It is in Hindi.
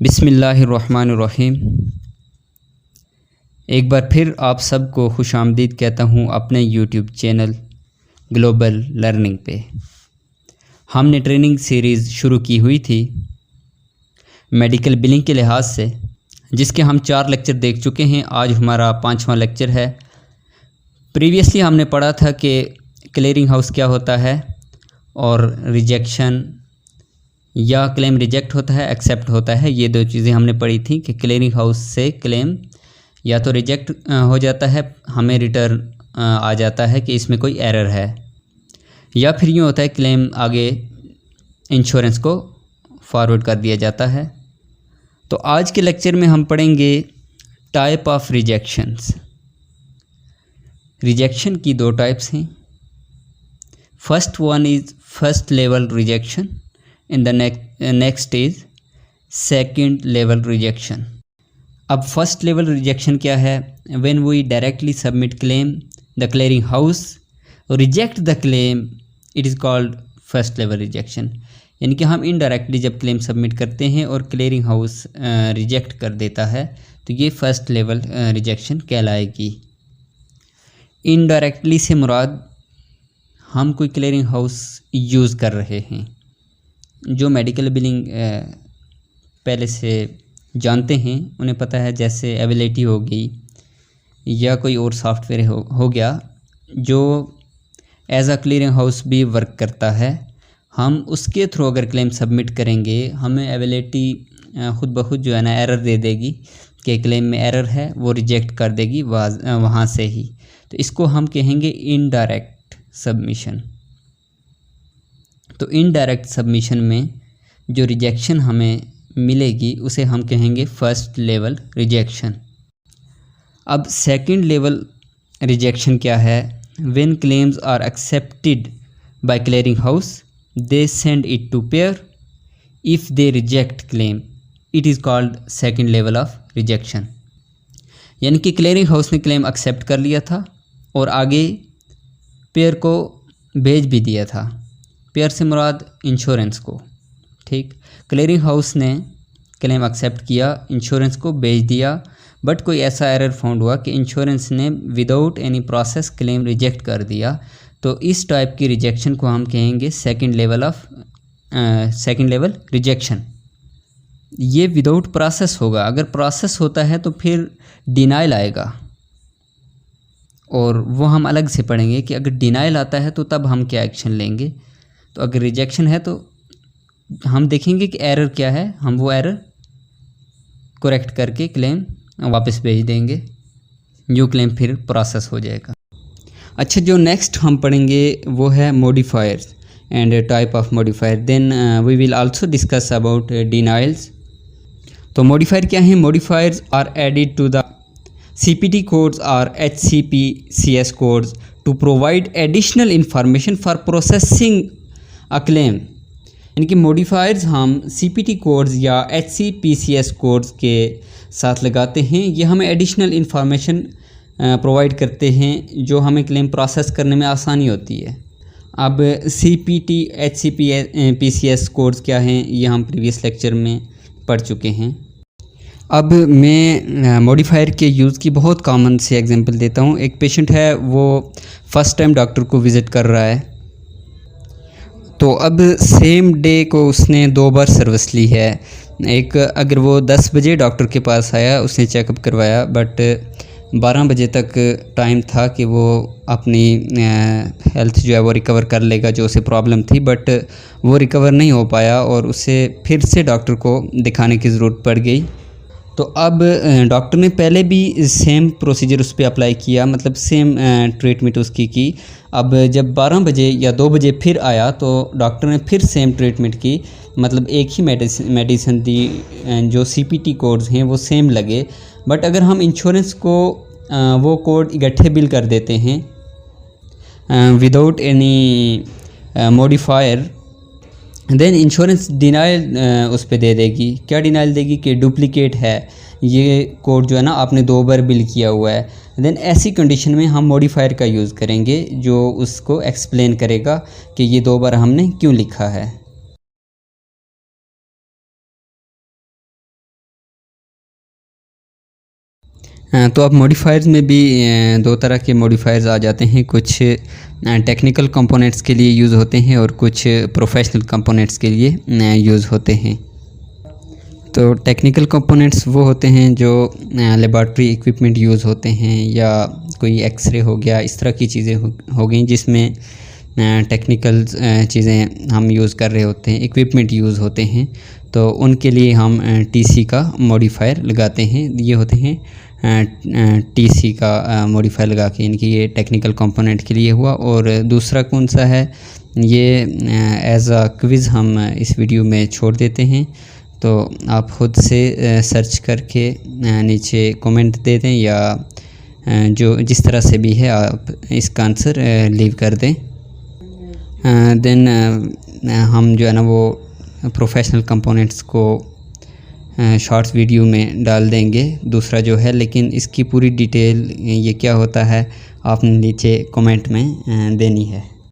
बिस्मिल्लाहिर्रहमानिर्रहीम। एक बार फिर आप सबको खुशामदीद कहता हूँ अपने यूट्यूब चैनल ग्लोबल लर्निंग पे। हमने ट्रेनिंग सीरीज़ शुरू की हुई थी मेडिकल बिलिंग के लिहाज से, जिसके हम 4 लेक्चर देख चुके हैं। आज हमारा 5वां लेक्चर है। प्रीवियसली हमने पढ़ा था कि क्लियरिंग हाउस क्या होता है और रिजेक्शन या क्लेम रिजेक्ट होता है, एक्सेप्ट होता है। ये 2 चीज़ें हमने पढ़ी थी कि क्लियरिंग हाउस से क्लेम या तो रिजेक्ट हो जाता है, हमें रिटर्न आ जाता है कि इसमें कोई एरर है, या फिर यूँ होता है क्लेम आगे इंश्योरेंस को फॉरवर्ड कर दिया जाता है। तो आज के लेक्चर में हम पढ़ेंगे टाइप ऑफ रिजेक्शंस। रिजेक्शन की 2 टाइप्स हैं। First one is first level rejection, in the next is second level rejection. अब फर्स्ट लेवल रिजेक्शन क्या है? When we directly submit claim, the clearing house reject the claim, it is called first level rejection. यानी कि हम इनडायरेक्टली जब क्लेम सबमिट करते हैं और क्लियरिंग हाउस रिजेक्ट कर देता है तो ये फर्स्ट लेवल रिजेक्शन कहलाएगी। इनडायरेक्टली से मुराद हम कोई क्लियरिंग हाउस यूज़ कर रहे हैं। जो मेडिकल बिलिंग पहले से जानते हैं उन्हें पता है, जैसे एबिलिटी हो गई या कोई और सॉफ्टवेयर हो गया जो एज अ क्लियरिंग हाउस भी वर्क करता है। हम उसके थ्रू अगर क्लेम सबमिट करेंगे, हमें एबिलिटी खुद ब खुद जो है ना एरर दे देगी कि क्लेम में एरर है, वो रिजेक्ट कर देगी वहाँ से ही। तो इसको हम कहेंगे इनडायरेक्ट सबमिशन। तो इनडायरेक्ट सबमिशन में जो रिजेक्शन हमें मिलेगी उसे हम कहेंगे फर्स्ट लेवल रिजेक्शन। अब सेकंड लेवल रिजेक्शन क्या है? When claims are accepted by clearing house, they send it to payer. If they reject claim, it is called second level of rejection. यानी कि क्लियरिंग हाउस ने क्लेम एक्सेप्ट कर लिया था और आगे पेयर को भेज भी दिया था। पेयर से मुराद इंश्योरेंस को, ठीक। क्लियरिंग हाउस ने क्लेम एक्सेप्ट किया, इंश्योरेंस को भेज दिया, बट कोई ऐसा एरर फाउंड हुआ कि इंश्योरेंस ने without any process claim reject कर दिया। तो इस टाइप की रिजेक्शन को हम कहेंगे सेकंड लेवल रिजेक्शन। ये विदाउट प्रोसेस होगा। अगर प्रोसेस होता है तो फिर डिनाइल आएगा, और वो हम अलग से पढ़ेंगे कि अगर डिनाइल आता है तो तब हम क्या एक्शन लेंगे। तो अगर रिजेक्शन है तो हम देखेंगे कि एरर क्या है, हम वो एरर करेक्ट करके क्लेम वापस भेज देंगे, जो क्लेम फिर प्रोसेस हो जाएगा। अच्छा, जो नेक्स्ट हम पढ़ेंगे वो है modifiers and type of modifier. Then we will also discuss about denials. तो मॉडिफायर क्या है? Modifiers are added to the CPT codes or HCPCS codes to provide additional information for processing a claim। यानी कि मॉडिफायर्स हम CPT कोड्स या HCPCS कोड्स के साथ लगाते हैं। ये हमें एडिशनल इंफॉर्मेशन प्रोवाइड करते हैं जो हमें क्लेम प्रोसेस करने में आसानी होती है। अब CPT HCPCS कोड्स क्या हैं ये हम प्रीवियस लेक्चर में पढ़ चुके हैं। अब मैं मॉडिफायर के यूज़ की बहुत कॉमन से एग्जांपल देता हूँ। एक पेशेंट है, वो फर्स्ट टाइम डॉक्टर को विज़िट कर रहा है, तो अब सेम डे को उसने 2 बार सर्विस ली है। एक, अगर वो 10 बजे डॉक्टर के पास आया, उसने चेकअप करवाया, बट 12 बजे तक टाइम था कि वो अपनी हेल्थ जो है वो रिकवर कर लेगा, जो उसे प्रॉब्लम थी, बट वो रिकवर नहीं हो पाया और उसे फिर से डॉक्टर को दिखाने की ज़रूरत पड़ गई। तो अब डॉक्टर ने पहले भी सेम प्रोसीजर उस पर अप्लाई किया, मतलब सेम ट्रीटमेंट उसकी की। अब जब 12 बजे या 2 बजे फिर आया तो डॉक्टर ने फिर सेम ट्रीटमेंट की, मतलब एक ही मेडिसिन दी, जो CPT कोड्स हैं वो सेम लगे। बट अगर हम इंश्योरेंस को वो कोड इकट्ठे बिल कर देते हैं without any modifier, then insurance denial उस पर दे देगी। क्या डिनाइल देगी? कि डुप्लीकेट है, ये कोड जो है ना आपने 2 बार बिल किया हुआ है। देन ऐसी कंडीशन में हम मॉडिफायर का यूज़ करेंगे जो उसको एक्सप्लेन करेगा कि ये 2 बार हमने क्यों लिखा है। तो अब मॉडिफायर्स में भी दो तरह के मॉडिफायर्स आ जाते हैं, कुछ टेक्निकल कंपोनेंट्स के लिए यूज़ होते हैं और कुछ प्रोफेशनल कंपोनेंट्स के लिए यूज़ होते हैं। तो टेक्निकल कंपोनेंट्स वो होते हैं जो लेबॉर्ट्री इक्विपमेंट यूज़ होते हैं या कोई एक्सरे हो गया, इस तरह की चीज़ें हो गई जिसमें टेक्निकल चीज़ें हम यूज़ कर रहे होते हैं, इक्विपमेंट यूज़ होते हैं, तो उनके लिए हम टीसी का मॉडिफायर लगाते हैं। ये होते हैं टीसी का मॉडिफायर लगा के, इनकी ये टेक्निकल कंपोनेंट के लिए हुआ। और दूसरा कौन सा है, ये एज अ क्विज़ हम इस वीडियो में छोड़ देते हैं, तो आप खुद से सर्च करके नीचे कमेंट दे दें या जो जिस तरह से भी है आप इसका आंसर लीव कर दें। देन हम जो है ना वो प्रोफेशनल कंपोनेंट्स को शॉर्ट्स वीडियो में डाल देंगे दूसरा जो है, लेकिन इसकी पूरी डिटेल ये क्या होता है आपने नीचे कमेंट में देनी है।